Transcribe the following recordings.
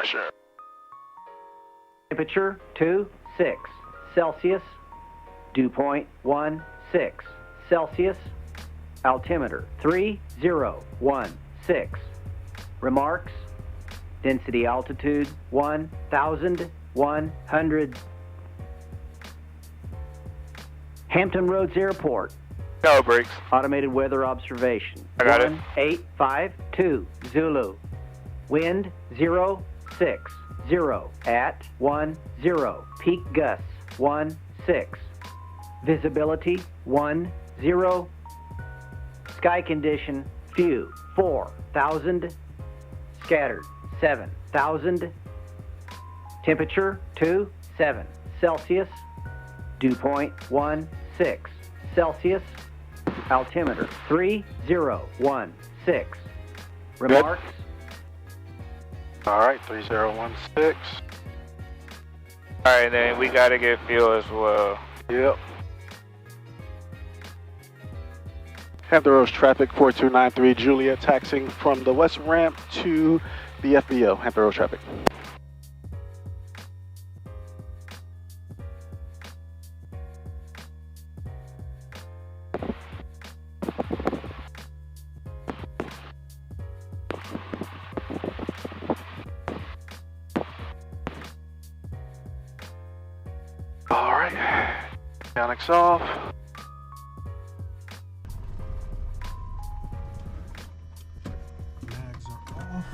pressure. Temperature 26 Celsius. Dew point 16 Celsius. Altimeter 3016. Remarks. Density altitude 1,100. Hampton Roads Airport. No brakes. Automated weather observation. I got it. 1852 Zulu. Wind 060 at 10. Peak gusts 16. Visibility 10. Sky condition few 4,000. Scattered 7,000. Temperature 27 Celsius. Dew point 16 Celsius. Altimeter 3016. Remarks. All right, 3016. All right, then we gotta get fuel as well. Yep. Hampton Roads traffic 4293 Julia taxiing from the west ramp to the FBO. Hampton Roads traffic. All right, mechanics off. Mags are off.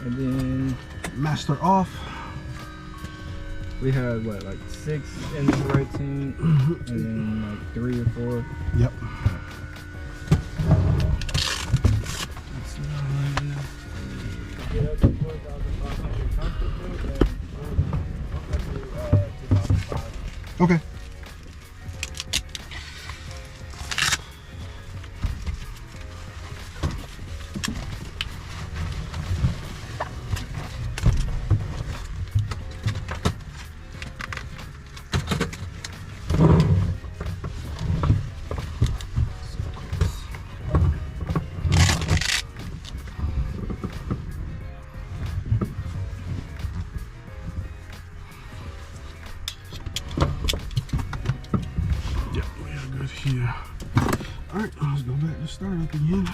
And then master off. We have what, like 6 in the right team, and then like 3 or 4. Yep. Get up to 4,500 comfortably, and up to 2,500. Okay. Here. Alright, let's go back to startup again.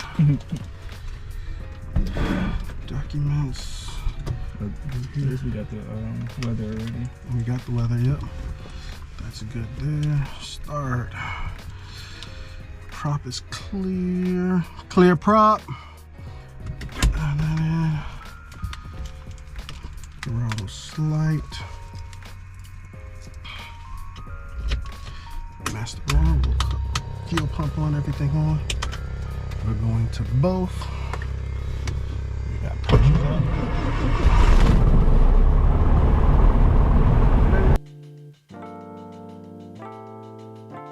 Documents. Here we got the weather already. We got the weather, yep. That's good there. Start. Prop is clear. Clear prop. And then throttle slight. Master on. We'll put fuel pump on, everything on. We're going to both. We got pressure on.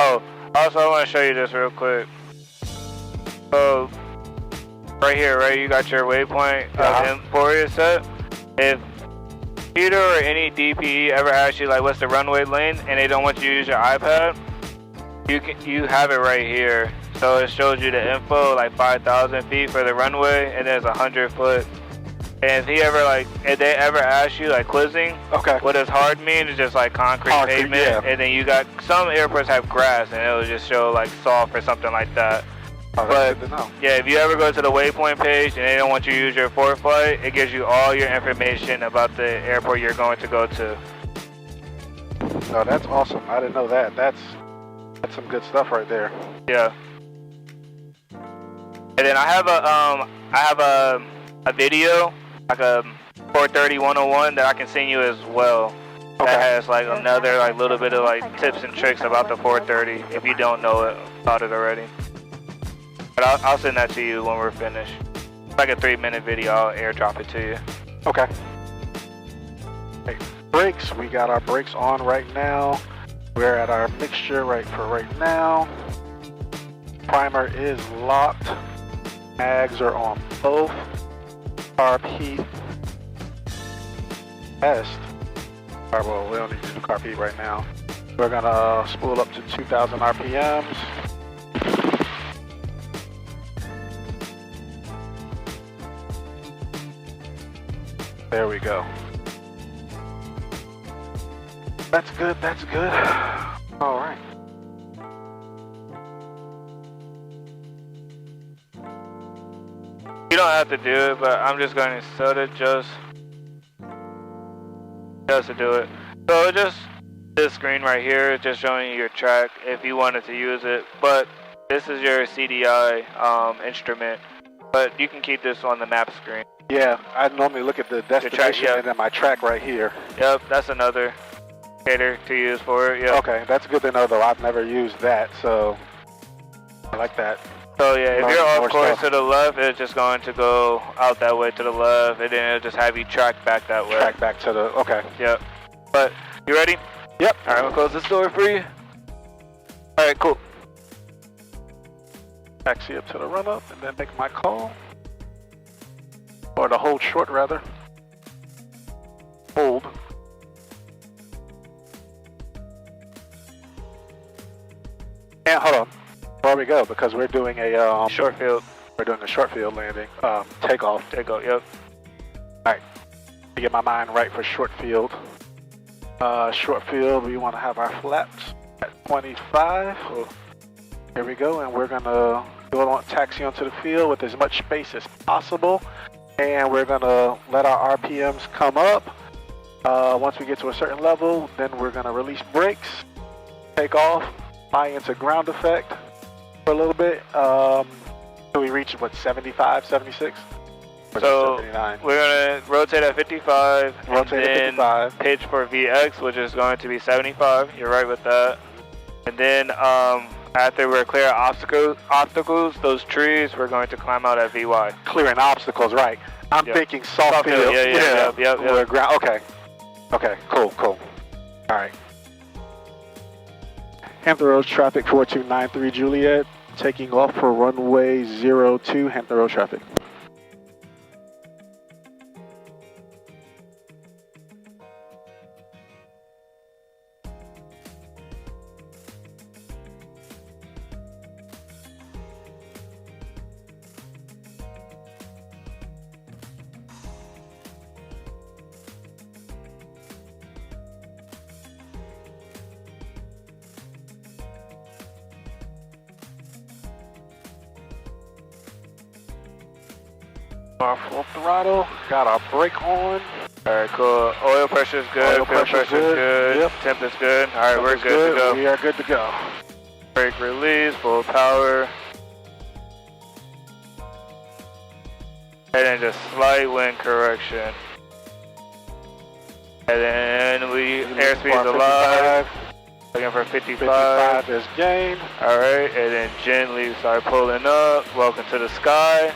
Oh, also I want to show you this real quick. So, right here, right, you got your waypoint Emporia set. If Peter or any DPE ever asks you like what's the runway lane and they don't want you to use your iPad, you have it right here. So it shows you the info, like 5,000 feet for the runway, and there's 100 foot. And if they ever ask you like quizzing, Okay. what does hard mean? It's just like concrete pavement, yeah. and then you got some airports have grass, and it'll just show like soft or something like that. Oh, that's good to know. Yeah, if you ever go to the waypoint page and they don't want you to use your ForeFlight, it gives you all your information about the airport you're going to go to. No, that's awesome. I didn't know that. That's some good stuff right there. Yeah. And then I have a video, like a 430 101 that I can send you as well. Okay. That has like another like little bit of like tips and tricks about the 430 if you don't know about it already. But I'll send that to you when we're finished. It's like a 3-minute video. I'll airdrop it to you. Okay. Hey, brakes. We got our brakes on right now. We're at our mixture right now. Primer is locked. Mags are on both. Carb heat test. Alright, well, we don't need to do carb heat right now. We're gonna spool up to 2,000 RPMs. There we go. That's good, that's good. All right. You don't have to do it, but I'm just going to set it just to do it. So just this screen right here is just showing you your track if you wanted to use it, but this is your CDI instrument, but you can keep this on the map screen. Yeah, I normally look at the destination track, yeah. and then my track right here. Yep, that's another indicator to use for it. Yep. Okay, that's good to know though. I've never used that, so I like that. So yeah, if Learn you're more off course stuff. to the left, it's just going to go out that way to the left, and then it'll just have you track back that way. Track back to the, okay. Yep. But, you ready? Yep. Alright, I'm gonna close this door for you. Alright, cool. Taxi up to the run up and then make my call. Or the hold short rather. Hold. And hold on. Before we go, because we're doing a Short field. We're doing a short field landing. Takeoff. Takeoff, yep. Alright. To get my mind right for short field. Short field, we want to have our flaps at 25. Cool. Here we go, and we're gonna go on taxi onto the field with as much space as possible. And we're gonna let our RPMs come up. Once we get to a certain level, then we're gonna release brakes, take off, fly into ground effect for a little bit. So we reach what, 75, 76? Or So 79? we're gonna rotate at 55, Rotate and at then 55. pitch for VX, which is going to be 75. You're right with that. And then after we're clear of obstacles, those trees, we're going to climb out at VY. Clearing obstacles, right? I'm Yep. thinking soft field. Yep. We're ground. Okay. Okay. Cool. All right. Hampton Roads traffic 4293 Juliet, taking off for runway 02 Hampton Roads traffic. Our full throttle, got our brake on. Alright, cool. Oil pressure's good, Oil fuel pressure's pressure's good, Yep. temp is good. Alright, we're good to go. We are good to go. Brake release, full power. And then just slight wind correction. And then airspeed's alive. Looking for 55. 55 is gain. Alright, and then gently start pulling up. Welcome to the sky.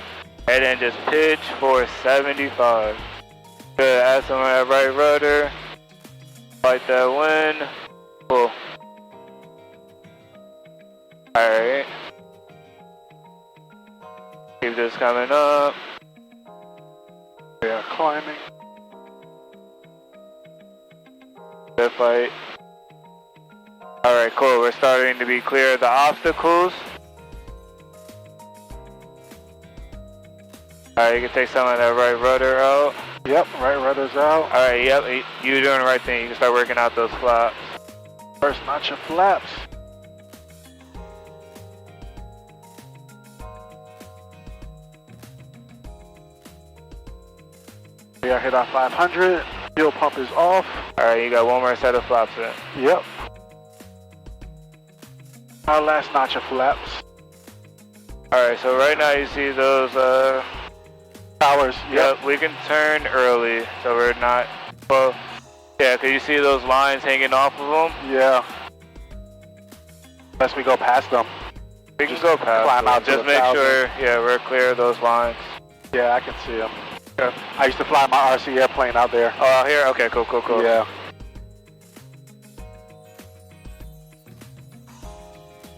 And then just pitch for 75. Good, add some of that right rudder. Fight that wind. Cool. Alright. Keep this coming up. We are climbing. Good fight. Alright, cool. We're starting to be clear of the obstacles. Alright, you can take some of that right rudder out. Yep, right rudder's out. Alright, yep, you're doing the right thing. You can start working out those flaps. First notch of flaps. We are hit our 500. Fuel pump is off. Alright, you got one more set of flaps in. Yep. Our last notch of flaps. Alright, so right now you see those, Towers. yep, we can turn early, so we're not, well, yeah, cause you see those lines hanging off of them? Yeah. Unless we go past them. We can go past climb them. out to Just the make 1,000. sure, yeah, we're clear of those lines. Yeah, I can see them. Okay. I used to fly my RC airplane out there. Oh, out here? Okay, cool. Yeah.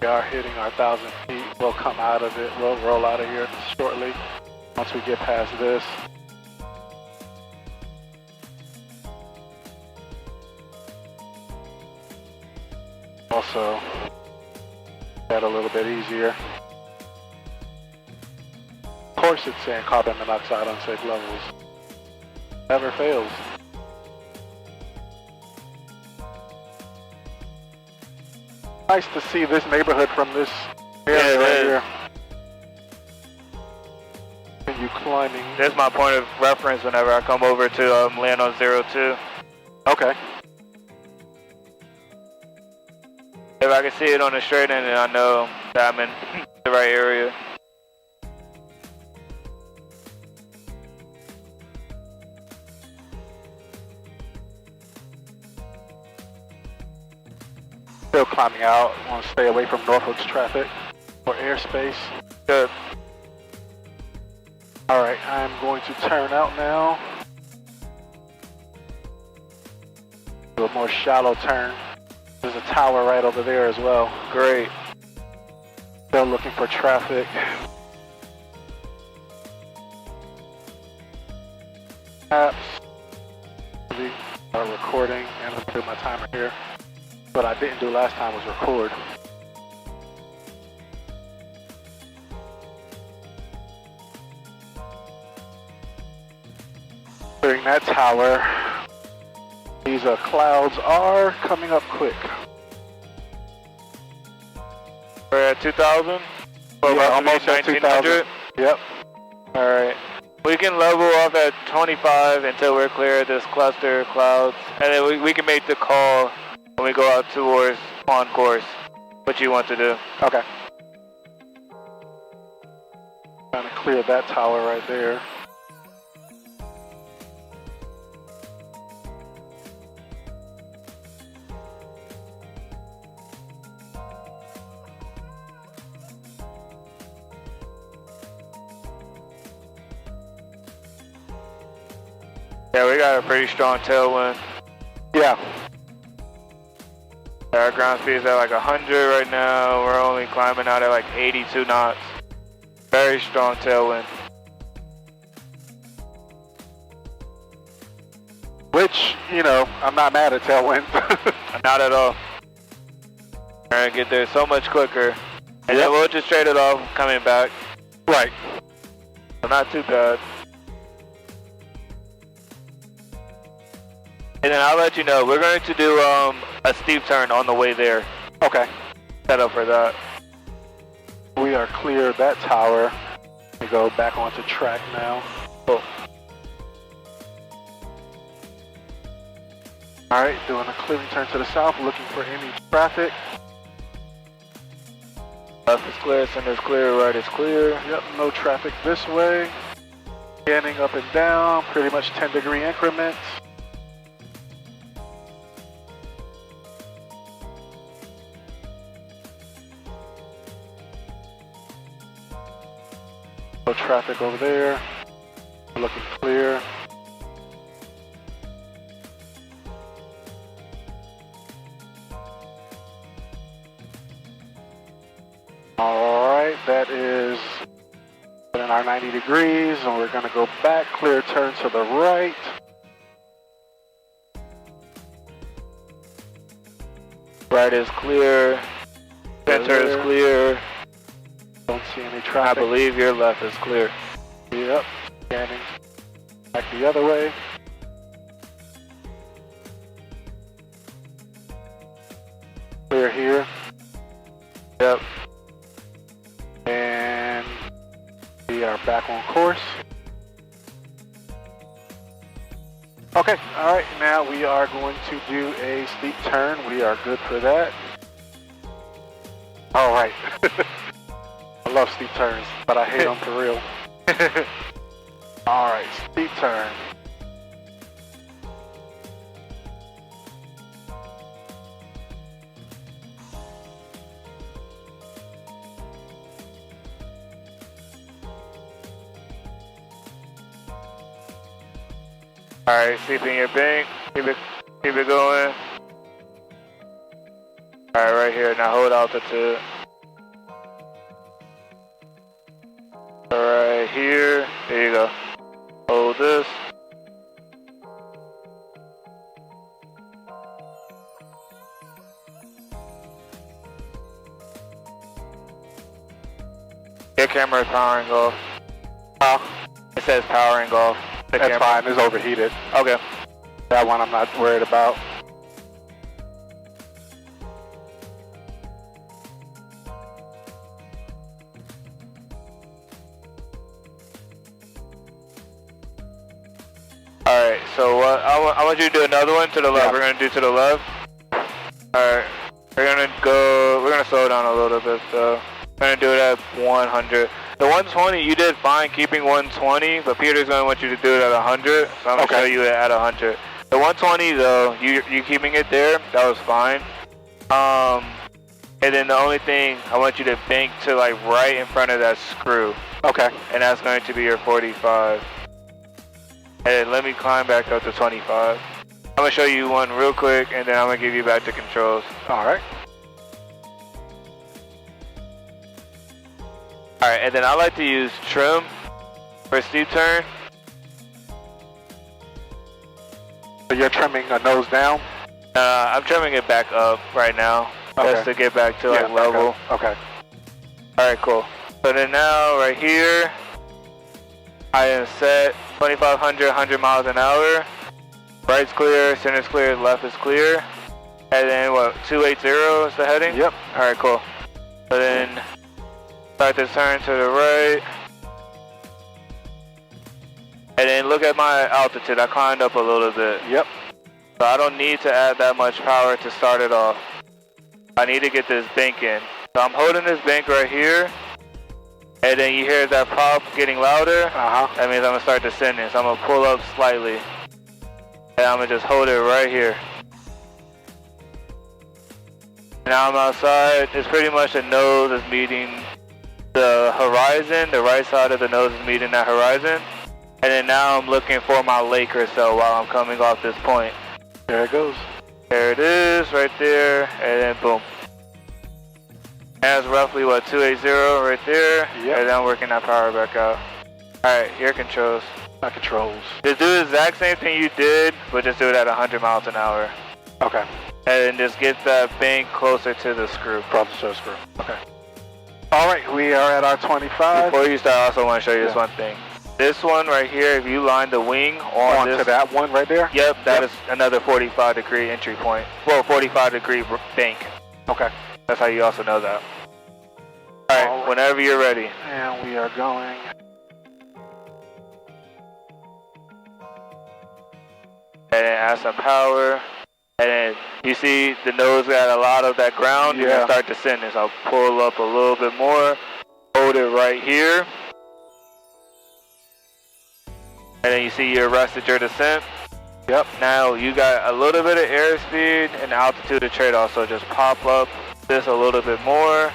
We are hitting our 1,000 feet. We'll come out of it. We'll roll out of here shortly once we get past this. Also, that a little bit easier. Of course it's saying carbon monoxide unsafe levels. Never fails. Nice to see this neighborhood from this area right here. And you climbing. That's my point of reference whenever I come over to land on 02. Okay. If I can see it on the straight end, then I know that I'm in the right area. Still climbing out. Want to stay away from Norfolk's traffic or airspace. Good. All right, I'm going to turn out now. Do a more shallow turn. There's a tower right over there as well. Great. Still looking for traffic. Apps. Start recording, and let's do my timer here. What I didn't do last time was record. Clearing that tower. These clouds are coming up quick. We're at 2,000? Yeah, almost at 2,000. Yep. Alright. We can level off at 25 until we're clear of this cluster of clouds. And then we can make the call when we go out towards on course. What you want to do. Okay. Trying to clear that tower right there. Yeah, we got a pretty strong tailwind. Yeah. Our ground speed is at like 100 right now. We're only climbing out at like 82 knots. Very strong tailwind. Which, you know, I'm not mad at tailwind. Not at all. We're gonna get there so much quicker. And then we'll just trade it off coming back. Right. So not too bad. And then I'll let you know, we're going to do a steep turn on the way there. Okay. Set up for that. We are clear of that tower. We go back onto track now. Cool. Alright, doing a clearing turn to the south, looking for any traffic. Left is clear, center is clear, right is clear. Yep, no traffic this way. Scanning up and down, pretty much 10-degree increments. No traffic over there. Looking clear. Alright, that is in our 90 degrees, and we're going to go back, clear turn to the right. Right is clear. Center is clear. Don't see any I traffic. believe your left is clear. Yep, scanning back the other way. Clear here. Yep. And we are back on course. Okay, alright, now we are going to do a steep turn. We are good for that. Alright. I love steep turns, but I hate them for real. Alright, steep turn. Alright, sleeping your bank. Keep it going. Alright, right here. Now hold altitude. Alright, here. There you go. Hold this. Your camera is powering off. Oh, It says powering off. That's fine, it's overheated. Okay. That one I'm not worried about. Alright, so I want you to do another one to the left. Yeah. We're gonna do to the left. Alright, we're gonna slow down a little bit though. We're gonna do it at 100. The 120, you did fine keeping 120, but Peter's gonna want you to do it at 100, so I'm gonna show you it at 100. The 120 though, you keeping it there, that was fine. And then the only thing, I want you to bank to like right in front of that screw. Okay. And that's going to be your 45. And let me climb back up to 25. I'm gonna show you one real quick, and then I'm gonna give you back the controls. Alright. Alright, and then I like to use trim for steep turn. So you're trimming the nose down? I'm trimming it back up right now, just to get back to like level. Okay. Alright, cool. So then now, right here, I am set 2,500, 100 miles an hour. Right's clear, center's clear, left is clear. And then what, 280 is the heading? Yep. Alright, cool. So then, start this turn to the right. And then look at my altitude, I climbed up a little bit. Yep. So I don't need to add that much power to start it off. I need to get this bank in. So I'm holding this bank right here. And then you hear that pop getting louder. That means I'm gonna start descending. So I'm gonna pull up slightly. And I'm gonna just hold it right here. Now I'm outside. It's pretty much the nose is meeting the horizon. The right side of the nose is meeting that horizon. And then now I'm looking for my lake or so while I'm coming off this point. There it goes. There it is, right there, and then boom. That's roughly what, 280 right there. Yep. And then I'm working that power back out. Alright, your controls. My controls. Just do the exact same thing you did, but just do it at 100 miles an hour. Okay. And then just get that bank closer to the screw. Closer to the screw. Okay. Alright, we are at our 25. Before you start, I also want to show you this one thing. This one right here, if you line the wing on to that one right there? Yep, that is another 45-degree entry point. Well, 45-degree bank. Okay. That's how you also know that. Alright, whenever you're ready. And we are going. And then add some power. And then you see the nose got a lot of that ground. You're going to start descending. So I'll pull up a little bit more. Hold it right here. And then you see you arrested your descent. Yep. Now you got a little bit of airspeed and altitude to trade off. So just pop up this a little bit more.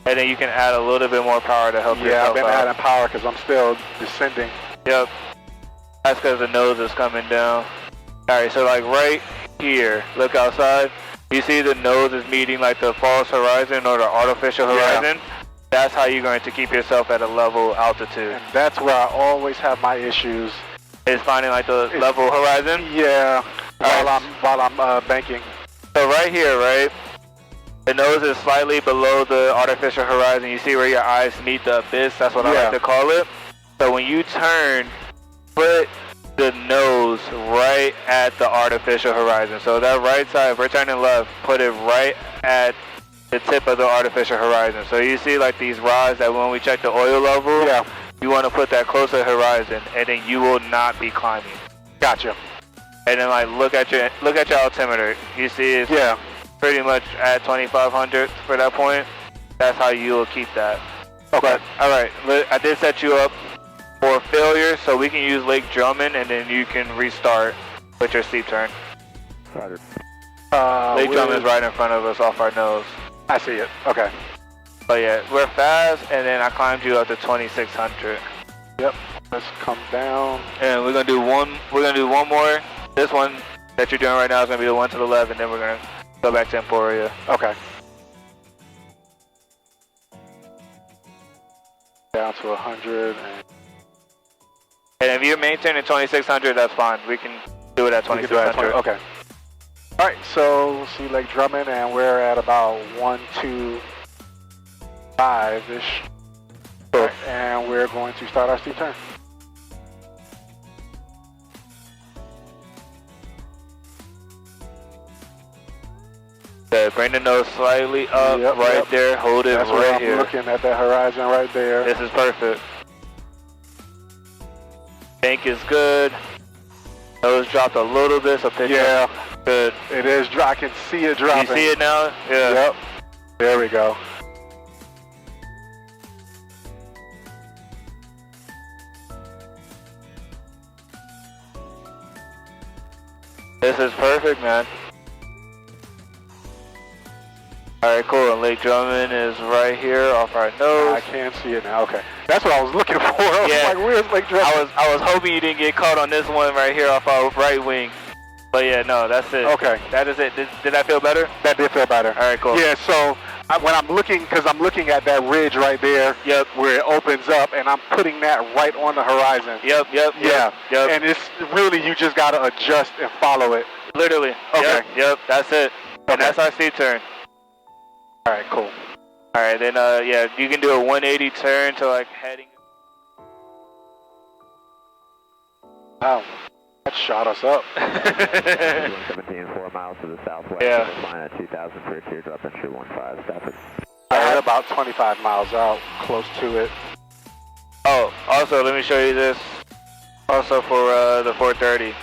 And then you can add a little bit more power to help yourself out. Yeah, I've been adding power because I'm still descending. Yep. That's because the nose is coming down. Alright, so like right here, look outside. You see the nose is meeting like the false horizon or the artificial horizon. That's how you're going to keep yourself at a level altitude. And that's where I always have my issues. Is finding like the level horizon? Yeah, while I'm banking. So right here, right? The nose is slightly below the artificial horizon. You see where your eyes meet the abyss? That's what I like to call it. So when you turn, put the nose right at the artificial horizon. So that right side, if we're turning left, put it right at the tip of the artificial horizon. So you see like these rods that when we check the oil level, you want to put that closer to the horizon, and then you will not be climbing. Gotcha. And then like look at your altimeter. You see it's pretty much at 2,500 for that point. That's how you will keep that. Okay. All right. I did set you up for failure, so we can use Lake Drummond, and then you can restart with your steep turn. Lake Drummond is right in front of us off our nose. I see it. Okay. But yeah, we're fast, and then I climbed you up to 2,600. Yep. Let's come down. And we're gonna do one. We're gonna do one more. This one that you're doing right now is gonna be the one to the left, and then we're gonna go back to Emporia. Okay. Down to 100. And if you're maintaining 2,600, that's fine. We can do it at 2,600. Okay. All right. So see Lake Drummond, and we're at about 125-ish. Cool. Right, and we're going to start our steep turn. Good. Bring the nose slightly up, there. Hold it That's right where I'm here. looking at that horizon right there. This is perfect. Bank is good. Nose dropped a little bit, so pitch up. Good. It is. I can see it dropping. You see it now? Yeah. Yep. There we go. This is perfect, man. Alright, cool. And Lake Drummond is right here off our nose. I can see it now. Okay. That's what I was looking for. I was like, where's Lake Drummond? I was hoping you didn't get caught on this one right here off our right wing. But yeah, no, that's it. Okay. That is it. Did that feel better? That did feel better. Alright, cool. Yeah, so when I'm looking, because I'm looking at that ridge right there, where it opens up, and I'm putting that right on the horizon. Yep. And it's really, you just got to adjust and follow it. Literally. Okay. Yep, that's it. And that's our C-turn. All right, cool. All right, then, yeah, you can do a 180 turn to, like, heading. Wow, that shot us up. 17, 4 miles to the southwest. Yeah. Line at 2000 for a teardrop and 215. Stafford. At about 25 miles out, close to it. Oh, also, let me show you this. Also for the 430.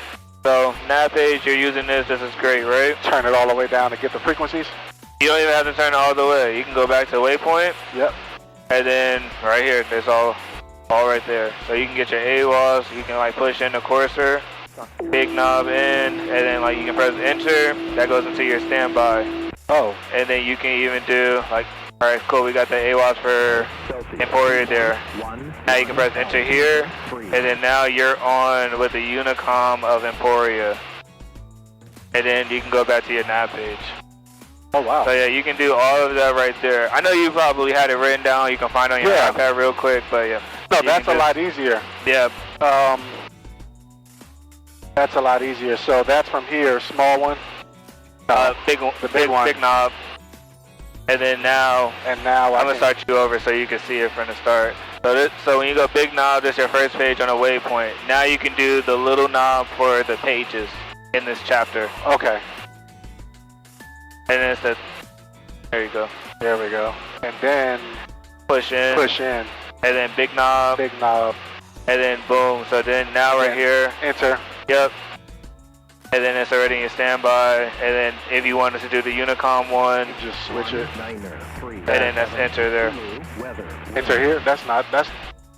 So, nav page, you're using this. This is great, right? Turn it all the way down to get the frequencies. You don't even have to turn it all the way. You can go back to waypoint. Yep. And then right here, there's all right there. So you can get your AWOS. You can like push in the courser, big knob in, and then like you can press enter. That goes into your standby. Oh. And then you can even do like, all right, cool. We got the AWOS for Emporia there. Now you can press enter here, and then now you're on with the Unicom of Emporia. And then you can go back to your nav page. Oh, wow. So, yeah, you can do all of that right there. I know you probably had it written down. You can find it on your iPad real quick, but, yeah. No, that's a lot easier. Yeah. That's a lot easier. So, that's from here, small one. Big one. The big one. Big knob. And then now, I'm going to start you over so you can see it from the start. So when you go big knob, this is your first page on a waypoint. Now you can do the little knob for the pages in this chapter. Okay. And then it says, there you go. There we go. And then push in. Push in. And then big knob. Big knob. And then boom. So then now right here. Enter. Yep. And then it's already in your standby. And then if you wanted to do the Unicom one, just switch it. And then that's enter there. Enter here? That's.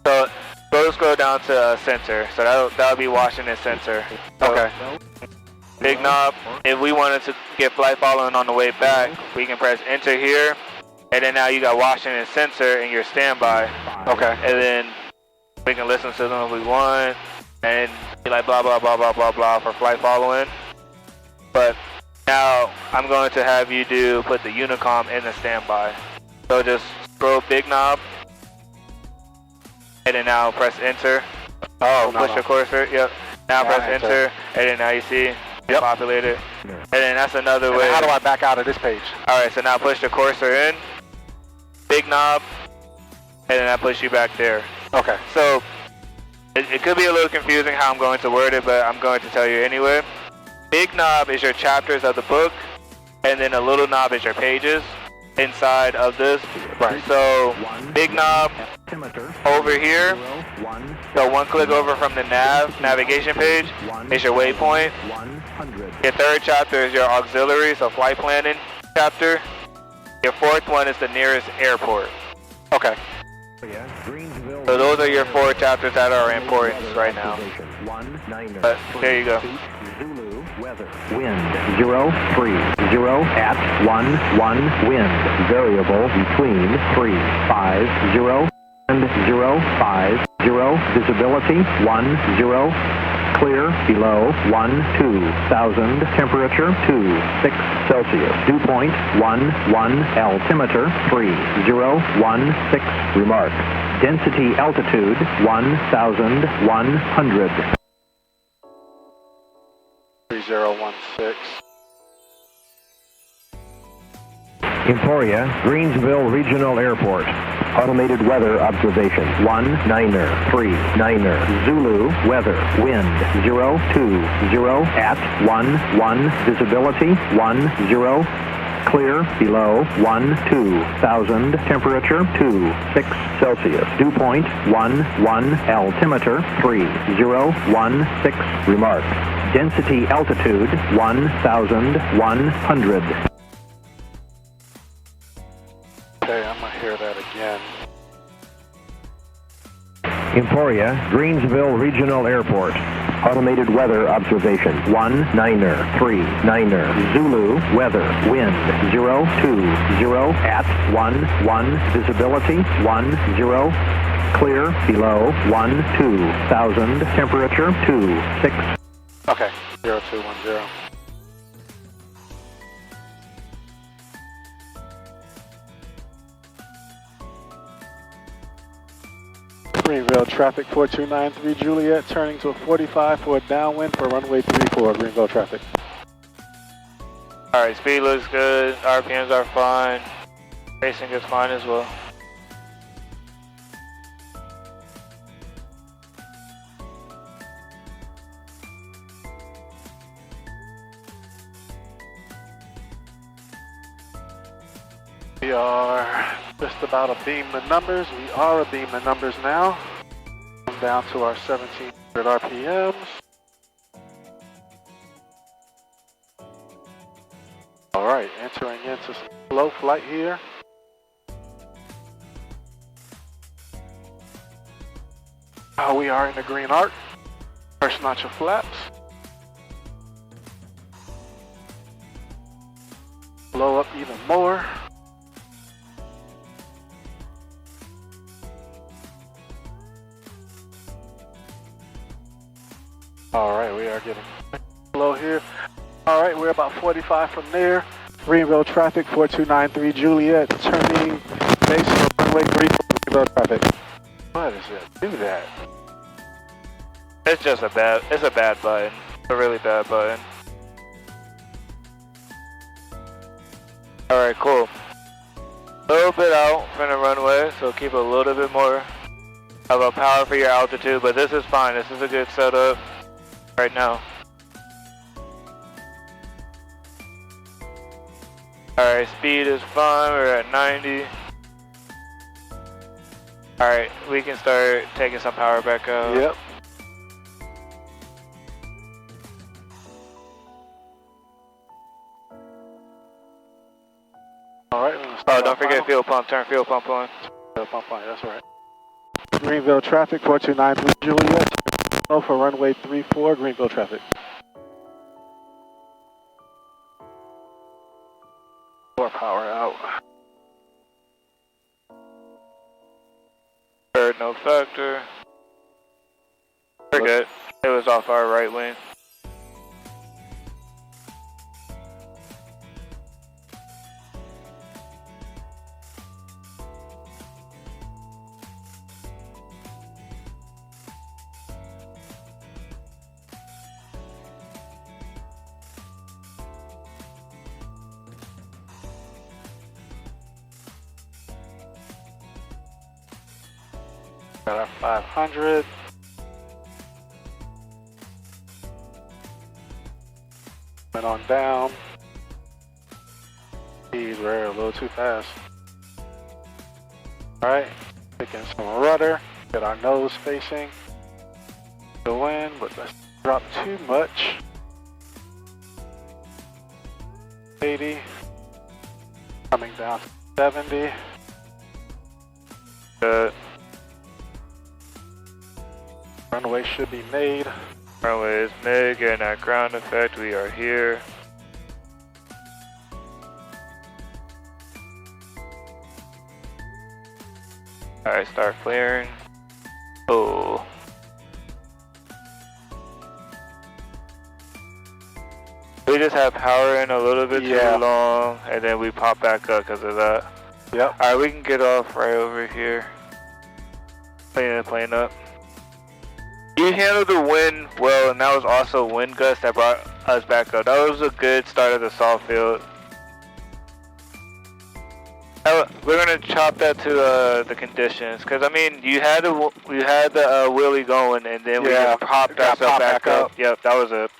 So go scroll down to center. So that'll be Washington Center. So, okay. Big knob. If we wanted to get flight following on the way back, we can press enter here, and then now you got Washington Center in your standby. Okay. And then we can listen to them if we want, and be like blah blah blah blah blah blah for flight following. But now I'm going to have you put the Unicom in the standby. So just scroll big knob, and then now press enter. Oh, push your cursor. Yep. Now press enter, and then now you see. Yep. Populated. And then that's another way. How do I back out of this page? Alright, so now push the cursor in. Big knob. And then I push you back there. Okay. So, it could be a little confusing how I'm going to word it, but I'm going to tell you anyway. Big knob is your chapters of the book. And then a little knob is your pages inside of this. Right. So, big knob over here. So one click over from the navigation page is your waypoint. Your third chapter is your auxiliary, so flight planning chapter. Your fourth one is the nearest airport. Okay. So those are your 4 chapters that are important right now. But there you go. Weather. Wind 030 at 11 wind. Variable between 350 and 050. Visibility 10. Clear below 12,000. Temperature 26 Celsius. Dew point 11. Altimeter 3016. Remark. Density altitude 1,100. 3016. Emporia, Greensville Regional Airport. Automated weather observation 1939 Zulu weather wind 020 at 11 visibility 10 Clear below 12,000. Temperature 26 Celsius. Dew point 11. Altimeter 3016. Remark. Density altitude 1,100. Okay, I'm gonna hear that again. Emporia, Greensville Regional Airport. Automated weather observation 1-9er-3-9er. Zulu weather wind 020 at 11. Visibility 10. Clear below 12,000. Temperature 26. Okay, 0210. Greenville traffic 4293 Juliet, turning to a 45 for a downwind for runway 34, Greenville traffic. Alright, speed looks good, RPMs are fine, racing is fine as well. We are just about a beam the numbers. We are a beam the numbers now. Come down to our 1700 RPMs. All right, entering into some slow flight here. We are in the green arc. First notch of flaps. Blow up even more. Alright, we are getting slow here. Alright, we're about 45 from there. Greenville traffic 4293 Juliet, turning base for runway 34 Greenville traffic. Why does it do that? It's just a bad button. A really bad button. Alright, cool. A little bit out from the runway, so keep a little bit more of a power for your altitude, but this is fine. This is a good setup right now. Alright, speed is fine. We're at 90. Alright, we can start taking some power back out. Yep. Alright, we're gonna start. Oh, don't forget fuel pump. Turn fuel pump on. Fuel pump on, that's right. Greenville traffic 4293 Juliet, turning for runway 34 Greenville traffic. More power out. Third, no factor. We're good. It was off our right wing. Got our 500. Went on down. These were a little too fast. Alright, taking some rudder. Get our nose facing the wind, but let's drop too much. 80. Coming down to 70. Good. Runway should be made. Runway is mid, getting that ground effect. We are here. Alright, start flaring. Oh. We just have power in a little bit too long, and then we pop back up because of that. Yep. Alright, we can get off right over here. Cleaning the plane up. You handled the wind well, and that was also wind gusts that brought us back up. That was a good start of the soft field. We're gonna chop that to the conditions, cause I mean you had the wheelie going, and then we just popped ourselves back up. Yep, that was it.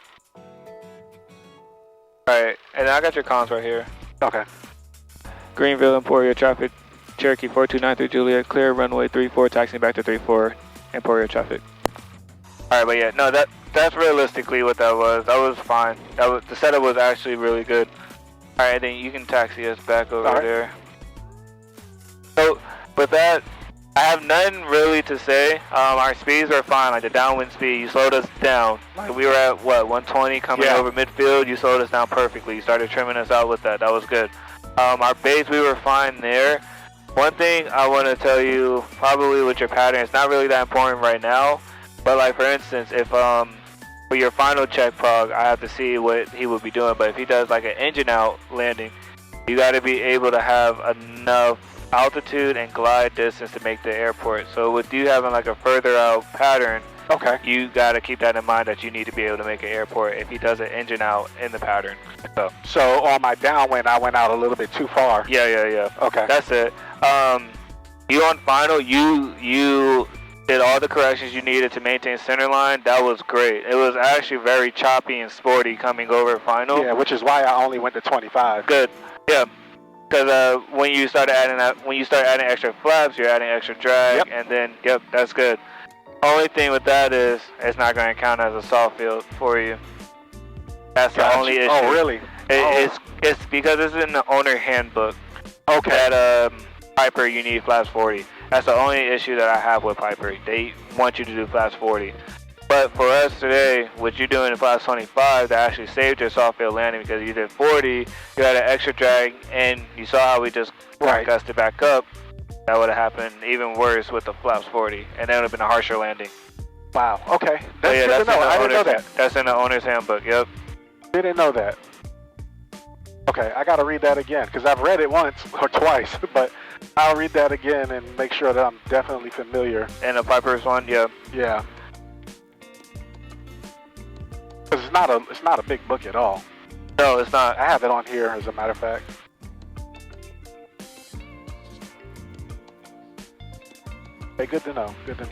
All right, and I got your comms right here. Okay. Greenville, Emporia traffic, Cherokee 4293 Juliet, clear runway 34, taxiing back to 34, Emporia traffic. Alright, but yeah, no, that's realistically what that was. That was fine. The setup was actually really good. Alright, then you can taxi us back over there. So, with that, I have nothing really to say. Our speeds are fine, like the downwind speed, you slowed us down. Like we were at, what, 120 coming over midfield, you slowed us down perfectly. You started trimming us out with that, that was good. Our base, we were fine there. One thing I want to tell you, probably with your pattern, it's not really that important right now, but like for instance, if for your final check prog, I have to see what he would be doing, but if he does like an engine out landing, you got to be able to have enough altitude and glide distance to make the airport. So with you having like a further out pattern, you got to keep that in mind that you need to be able to make an airport if he does an engine out in the pattern. So on my downwind, I went out a little bit too far. Yeah. Okay. That's it. You on final, you did all the corrections you needed to maintain center line. That was great. It was actually very choppy and sporty coming over final. Yeah, which is why I only went to 25. Good. Yeah. Because when you start adding extra flaps, you're adding extra drag, and then that's good. Only thing with that is it's not going to count as a soft field for you. That's the only issue. Oh, really? It's because it's in the owner handbook. That Piper, you need flaps 40. That's the only issue that I have with Piper. They want you to do flaps 40. But for us today, what you're doing in flaps 25, that actually saved your soft field landing because you did 40, you had an extra drag, and you saw how we just gusted back up. That would have happened even worse with the flaps 40, and that would have been a harsher landing. Wow, okay. That's good to know. I didn't know that. That's in the owner's handbook, yep. Didn't know that. Okay, I got to read that again, because I've read it once or twice, but I'll read that again and make sure that I'm definitely familiar. And the Piper's one, yeah. Yeah. Because it's not a big book at all. No, it's not. I have it on here, as a matter of fact. Hey, good to know. Good to know.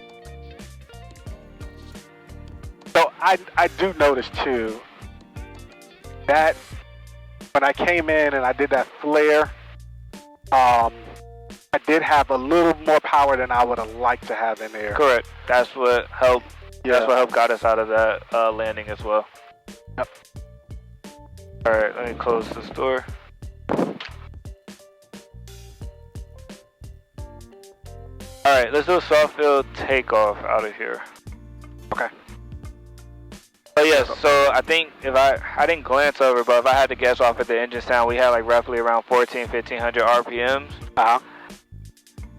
So I do notice too that when I came in and I did that flare, I did have a little more power than I would have liked to have in there. Correct. That's what helped. Yeah. That's what helped got us out of that landing as well. Yep. All right, let me close this door. All right, let's do a soft field takeoff out of here. Okay. But yes, so I think if I didn't glance over, but if I had to guess off at the engine sound, we had like roughly around 1500 RPMs.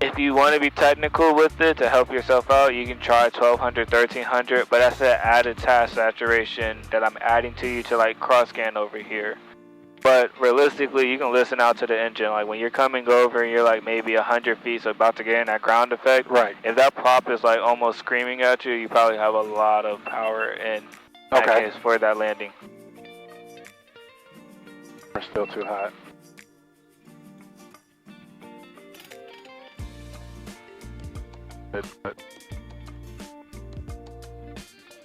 If you want to be technical with it to help yourself out, you can try 1200, 1300, but that's an added task saturation that I'm adding to you to like cross scan over here. But realistically, you can listen out to the engine. Like when you're coming over and you're like maybe 100 feet, so about to get in that ground effect. Right. If that prop is like almost screaming at you, you probably have a lot of power in that case for that landing. We're still too hot. But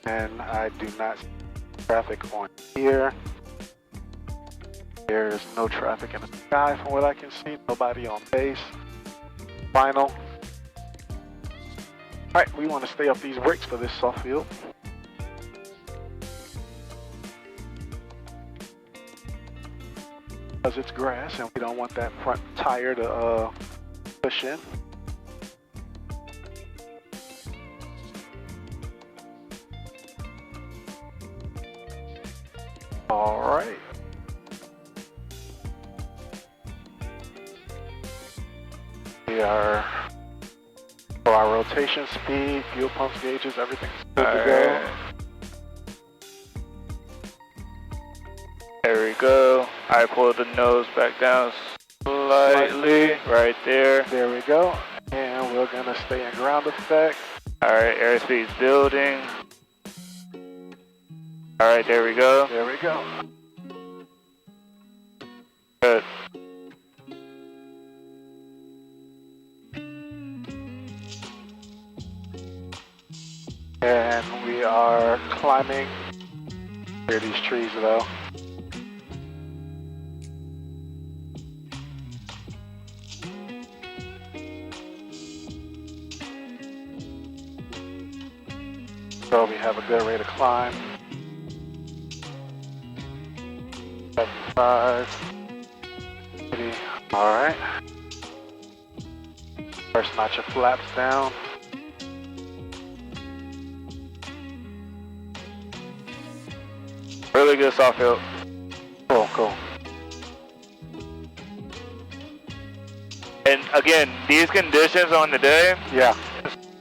and I do not see traffic on here. There's no traffic in the sky from what I can see. Nobody on base. Final. Alright, we want to stay up these brakes for this soft field. Because it's grass and we don't want that front tire to push in. Alright. We are for our rotation speed, fuel pumps, gauges, everything's good to go. There we go. I pulled the nose back down slightly, right there. There we go. And we're gonna stay in ground effect. Alright, airspeed's building. Alright, there we go. There we go. Good. And we are climbing. Clear these trees though. So we have a good rate of climb. 75. 80. All right. First notch of flaps down. Really good soft field. Cool, cool. And again, these conditions on the day, Yeah.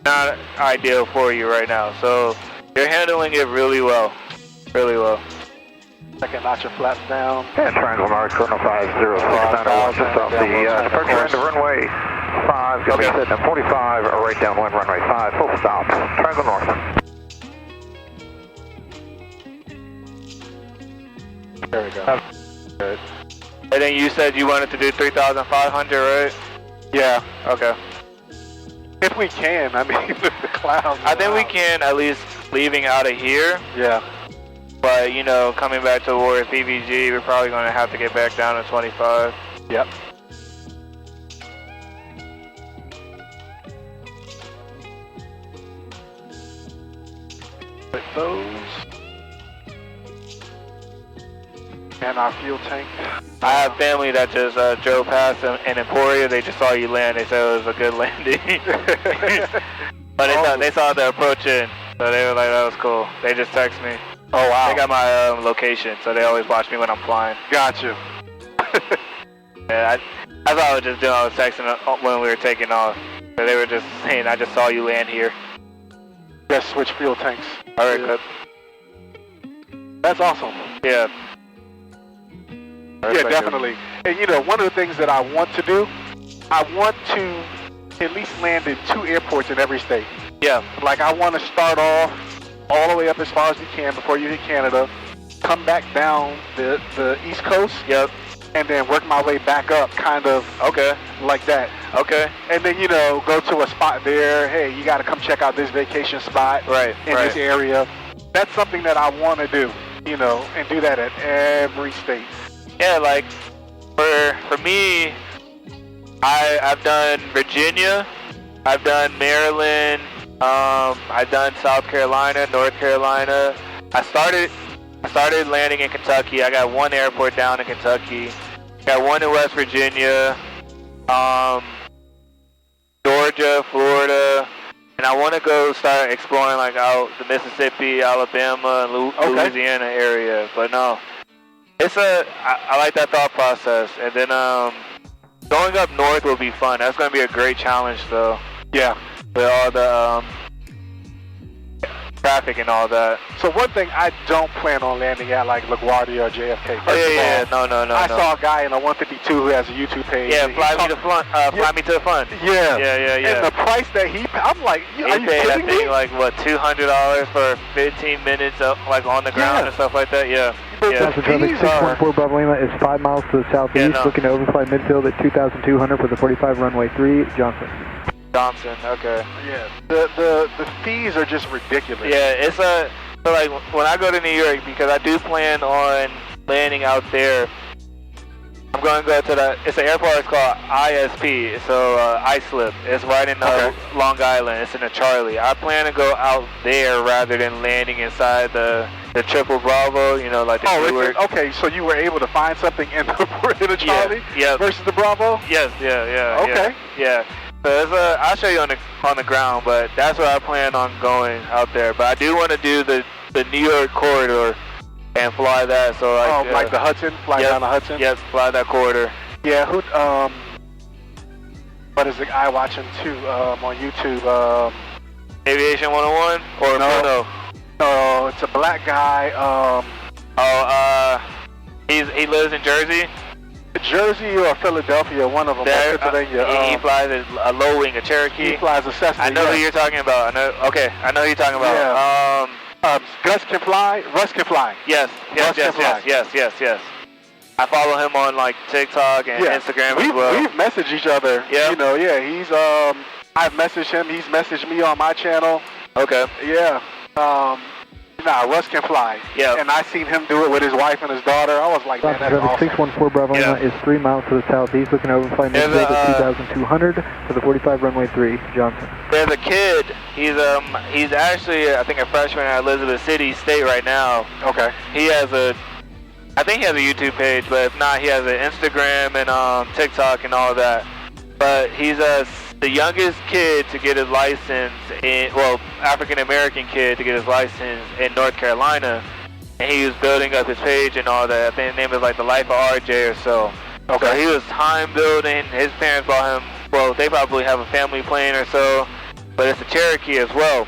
not ideal for you right now. So you're handling it really well. Really well. Second notch of flaps down. And triangle mark, 1050691, just off the departure end of runway 5, going to be sitting at 45, right downwind runway 5, full stop, triangle north. There we go. Good. And then you said you wanted to do 3,500, right? Yeah. Okay. If we can, I mean, with the clouds. I think we around. can, at least leaving out of here. Yeah. But, you know, coming back towards PVG, we're probably going to have to get back down to 25. Yep. With those. And our fuel tank. I have family that just drove past in Emporia. They just saw you land. They said it was a good landing. But they saw the approach in, so they were like, that was cool. They just text me. Oh, wow. They got my location, so they always watch me when I'm flying. Got you. Yeah, I thought I was just doing, I was texting when we were taking off. So they were just saying, I just saw you land here. Just switch fuel tanks. All right, Yeah. good. That's awesome. Yeah. Yeah, definitely. And you know, one of the things that I want to do, I want to at least land in 2 airports in every state. Yeah. Like I want to start off all the way up as far as you can before you hit Canada, come back down the East Coast, Yep. and then work my way back up, kind of Okay. like that. Okay. And then, you know, go to a spot there. Hey, you got to come check out this vacation spot Right. in this area. That's something that I want to do, you know, and do that at every state. Yeah, like for me, I've done Virginia, I've done Maryland, I've done South Carolina, North Carolina. I started landing in Kentucky. I got 1 airport down in Kentucky. Got 1 in West Virginia, Georgia, Florida, and I want to go start exploring like out the Mississippi, Alabama, and Louisiana area. But no. I like that thought process, and then going up north will be fun. That's going to be a great challenge, though. Yeah. With all the traffic and all that. So one thing I don't plan on landing at like LaGuardia or JFK. First Oh yeah, no. I saw a guy in a 152 who has a YouTube page. Yeah, fly me to the front. Yeah. Yeah. And the price that I'm like, are you paid, kidding I think, me? like what, $200 for 15 minutes like on the ground and stuff like that. Yeah. Yeah. Traffic 614 Bravo Lima is 5 miles to the southeast, looking to overfly midfield at 2,200 for the 45 runway 3, Johnson. Okay. Yeah. The fees are just ridiculous. Yeah, it's so like when I go to New York, because I do plan on landing out there, I'm going to go to it's an airport, it's called ISP, so Islip. It's right in Long Island, it's in the Charlie. I plan to go out there rather than landing inside the Triple Bravo, you know, like the Newark. Okay, so you were able to find something in the Charlie versus the Bravo? Yes, yeah. Okay. Yeah. So I'll show you on the ground, but that's where I plan on going out there. But I do want to do the New York corridor and fly that. So like the Hudson, down the Hudson. Yes, fly that corridor. Yeah. What is the guy watching too on YouTube? Aviation 101 or no, it's a black guy. He lives in Jersey. Jersey or Philadelphia, one of them. Pennsylvania. He flies a low wing, a Cherokee. He flies a Cessna. I know who you're talking about. I know who you're talking about. Yeah. Gus can fly. Russ can fly. Yes. I follow him on like TikTok and Instagram as well. We've messaged each other. Yeah. You know, he's I've messaged him. He's messaged me on my channel. Okay. Yeah. Russ can fly. Yeah. And I seen him do it with his wife and his daughter. I was like, man, that's awesome. 614 Bravo Lima is 3 miles to the southeast, looking to overfly midfield at 2,200 for the 45 runway 3, Johnson. There's a kid He's actually, I think, a freshman at Elizabeth City State right now. Okay. I think he has a YouTube page, but if not, he has an Instagram and TikTok and all that. But he's the youngest kid to get his license African American kid to get his license in North Carolina, and he was building up his page and all that. I think the name is like The Life of RJ or so. Okay. So he was time building. His parents bought him. Well, they probably have a family plane or so, but it's a Cherokee as well.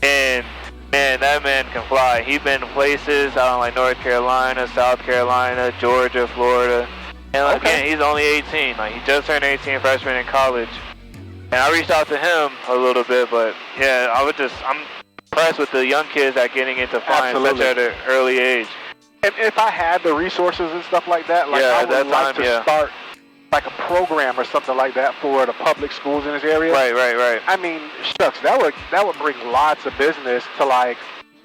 And man, that man can fly. He's been to places out in like North Carolina, South Carolina, Georgia, Florida. And again, he's only 18. Like, he just turned 18, freshman in college. And I reached out to him a little bit, but yeah, I'm impressed with the young kids that getting into flying such at an early age. And if I had the resources and stuff like that, like I would like to start like a program or something like that for the public schools in this area. Right. I mean, shucks, that would bring lots of business to like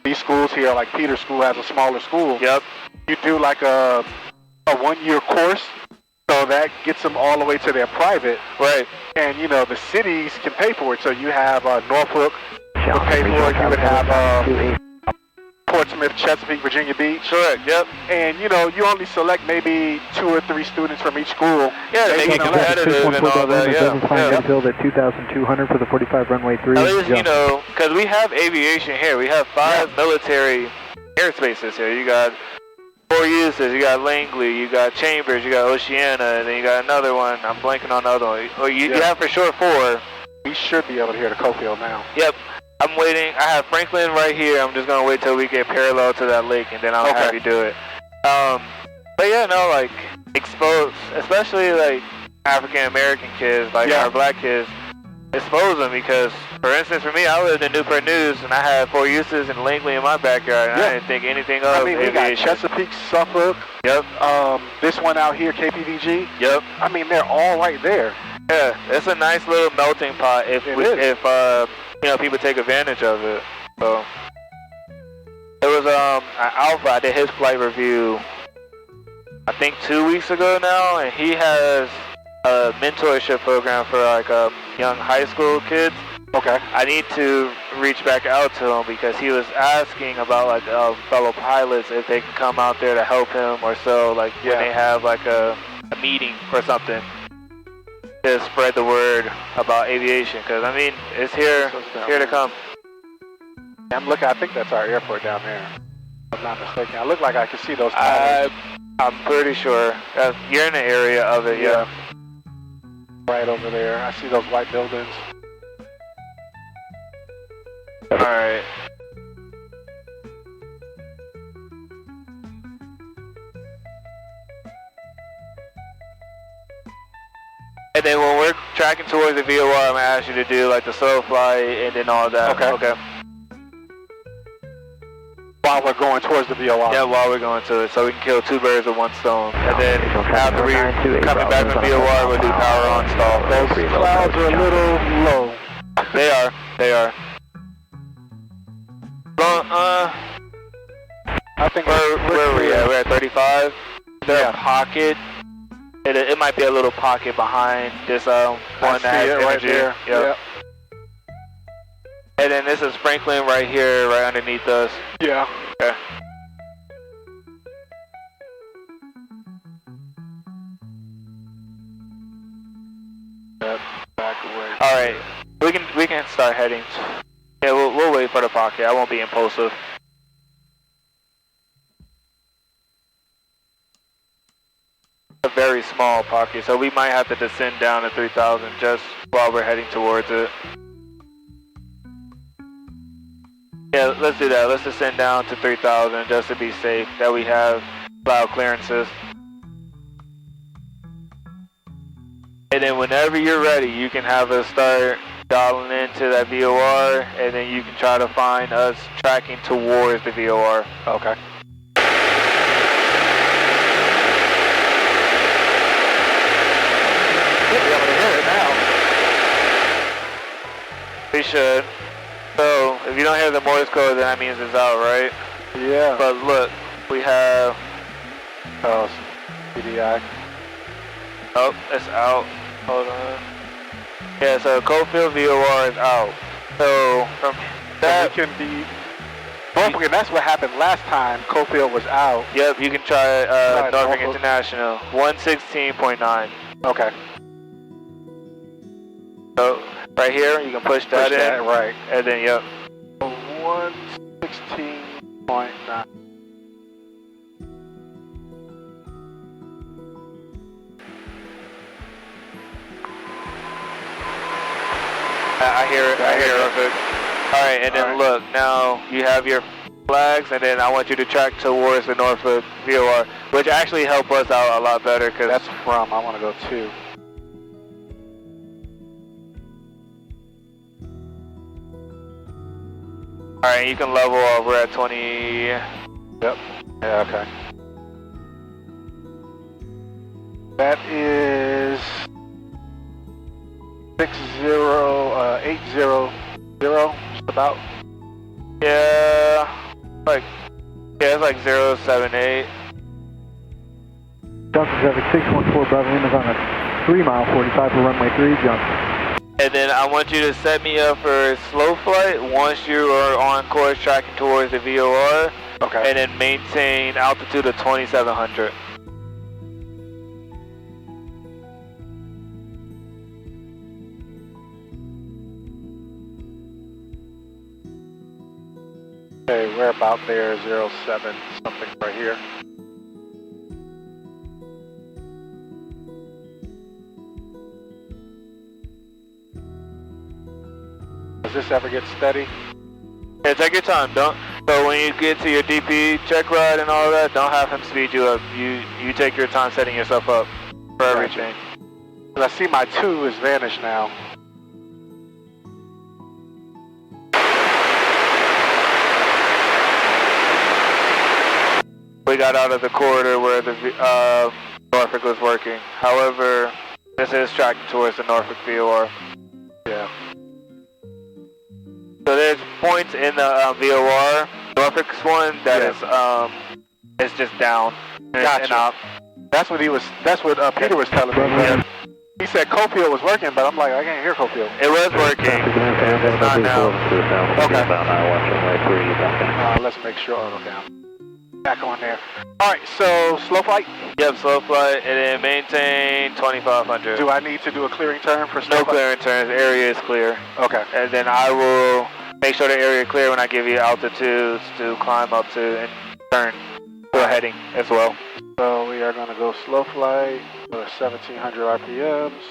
these schools here. Like Peter's school has a smaller school. Yep. You do like a 1-year course, so that gets them all the way to their private. Right. And you know the cities can pay for it. So you have Norfolk would pay for it. You would have Portsmouth, Chesapeake, Virginia Beach. Correct. Yep. And you know you only select maybe 2 or 3 students from each school. Yeah, to make it competitive and all that. Yeah. Midfield at 2,200 for the 45 runway 3. At least, you know, because we have aviation here. We have 5 military airspaces here. You got 4 uses. You got Langley, you got Chambers, you got Oceana, and then you got another one. I'm blanking on the other one. Oh, you have for sure 4. We should be able to hear the Cofield now. Yep. I'm waiting. I have Franklin right here. I'm just gonna wait till we get parallel to that lake, and then I'll have you do it. But yeah, no, like expose, especially like African American kids, like our black kids. Expose them because, for instance, for me, I lived in Newport News and I had 4 uses and Langley in my backyard, and I didn't think anything of aviation. We got Chesapeake, Suffolk. Yep. This one out here, KPVG. Yep. I mean, they're all right there. Yeah, it's a nice little melting pot if you know, people take advantage of it. So it was Alpha. I did his flight review, I think 2 weeks ago now, and he has a mentorship program for like young high school kids. Okay. I need to reach back out to him because he was asking about like fellow pilots if they can come out there to help him or so, like when they have like a meeting or something to spread the word about aviation, because I mean it's here to come. I'm looking. I think that's our airport down there. If I'm not mistaken. I look like I can see those towers. I'm pretty sure you're in the area of it. Yeah. Right over there. I see those white buildings. All right. And then when we're tracking towards the VOR, I'm gonna ask you to do like the slow flight and then all that. Okay. While we're going towards the VOR. Yeah, while we're going to it, so we can kill 2 birds with 1 stone. And then after we're coming back from VOR, we'll do power on stall. Those clouds are a little low. They are. I think where are we at? We're at 35. There's a pocket. It might be a little pocket behind this one that has energy. Right there. Yep. And then this is Franklin right here, right underneath us. Yeah. Okay. Back away. All right, we can start heading. Yeah, we'll wait for the pocket. I won't be impulsive. A very small pocket, so we might have to descend down to 3,000 just while we're heading towards it. Yeah, let's do that. Let's descend down to 3,000 just to be safe, that we have cloud clearances. And then whenever you're ready, you can have us start dialing into that VOR, and then you can try to find us tracking towards the VOR. Okay. We should. So, if you don't hear the Morse code, then that means it's out, right? Yeah. But look, we have... Oh, CDI. Oh, it's out. Hold on. Yeah, so Cofield VOR is out. So from that, we can be. Norfolk, and that's what happened last time. Cofield was out. Yep, you can try Norfolk Norfolk. International 116.9. Okay. So right here, you can push that in, right. and then yep. 116.9. I hear it. Perfect. All right, and then look. Now you have your flags, and then I want you to track towards the Norfolk VOR, which actually help us out a lot better because That's from. I want to go to. All right, you can level off. We're at 20. Yep. Yeah. Okay. That is 60800. Just about. Yeah, it's like 078. Delta traffic 614 Bravo Lima is on a 3 mile 45 for runway 3, jump. And then I want you to set me up for slow flight once you are on course tracking towards the VOR. Okay. And then maintain altitude of 2700. Okay, we're about there. 07 something right here. Does this ever get steady? Yeah, take your time. Don't. So when you get to your DP check ride and all that, don't have him speed you up. You take your time setting yourself up for everything. I see my 2 is vanished now. We got out of the corridor where the Norfolk was working. However, this is tracking towards the Norfolk VOR. Yeah. So there's points in the VOR, Norfolk's one that is just down. Gotcha. And up. That's what Peter was telling me. Yeah. He said Cofield was working, but I'm like, I can't hear Cofield. It was working. It's not now. Okay. Let's make sure. Okay, I'm back on there. All right, so slow flight. Yep, slow flight, and then maintain 2500. Do I need to do a clearing turn for slow No flight? clearing turns. Area is clear. Okay. And then I will make sure the area is clear when I give you altitudes to climb up to and turn to a heading as well. So we are going to go slow flight for 1700 RPMs.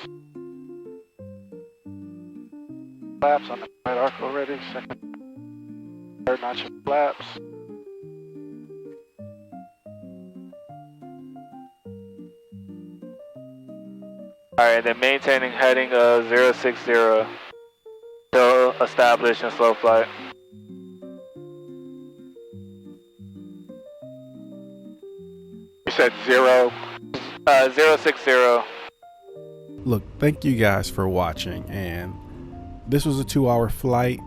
Flaps on the right arc already. Second, third notch of flaps. Alright, then maintaining heading of 060. Still established in slow flight. You said 060. Look, thank you guys for watching, and this was a 2-hour flight.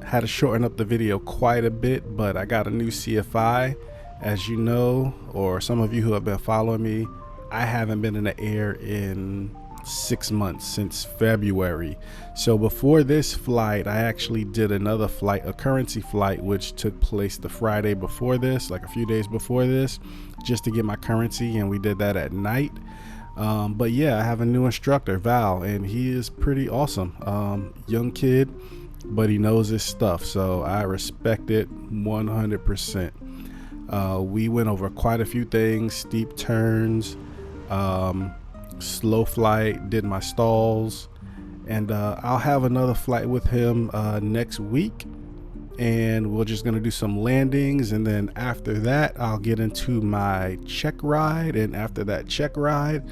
Had to shorten up the video quite a bit, but I got a new CFI. As you know, or some of you who have been following me, I haven't been in the air in 6 months, since February. So before this flight, I actually did another flight, a currency flight, which took place the Friday before this, like a few days before this, just to get my currency, and we did that at night. But yeah, I have a new instructor, Val, and he is pretty awesome. Young kid, but he knows his stuff, so I respect it 100%. We went over quite a few things: steep turns, slow flight, did my stalls, and I'll have another flight with him next week, and we're just gonna do some landings, and then after that I'll get into my check ride, and after that check ride,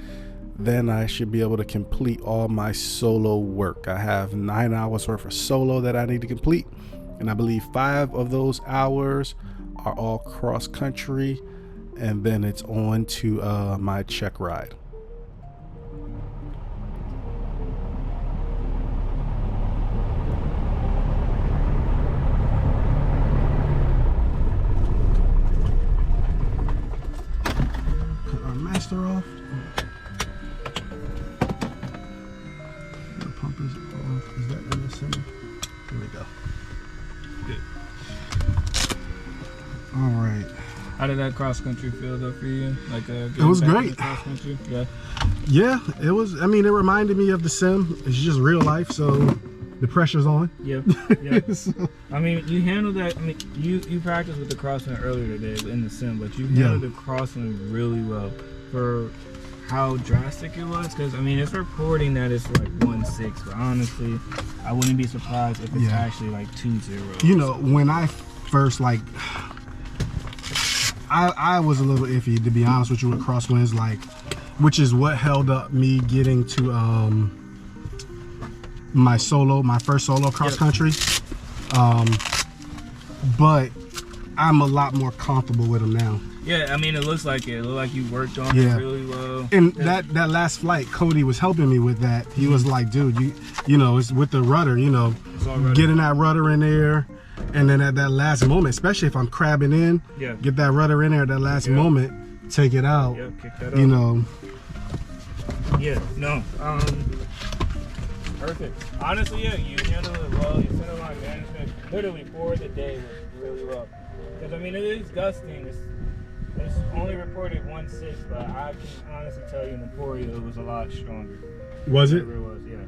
then I should be able to complete all my solo work. I have 9 hours worth of solo that I need to complete, and I believe 5 of those hours are all cross country, and then it's on to my check ride. Cut our master off. The pump is off. Is that in the center? All right. How did that cross country feel though for you? Like it was great. Cross country? Yeah. Yeah, it was. I mean, it reminded me of the sim. It's just real life, so the pressure's on. Yep. Yep. So, I mean, you handled that. I mean, you practiced with the crosswind earlier today in the sim, but you handled the crosswind really well for how drastic it was. Because I mean, it's reporting that it's like 1.6, but honestly, I wouldn't be surprised if it's actually like 2.0. You know, when I first like, I was a little iffy, to be honest with you, with crosswinds, like, which is what held up me getting to my first solo cross country. But I'm a lot more comfortable with them now. Yeah, I mean, it looks like it. It looked like you worked on it really well. And that last flight, Cody was helping me with that. He was like, dude, you know, it's with the rudder, you know, getting that rudder in there. And then at that last moment, especially if I'm crabbing in, get that rudder in there at that last moment, take it out, kick that you up. know. Yeah, no, perfect. Honestly, yeah, you handled it well. Your center line management, literally for the day, was really well. Because I mean, it is gusting. It's only reported 1.6, but I can honestly tell you in Emporio it was a lot stronger. Was it? Whatever it was, yeah.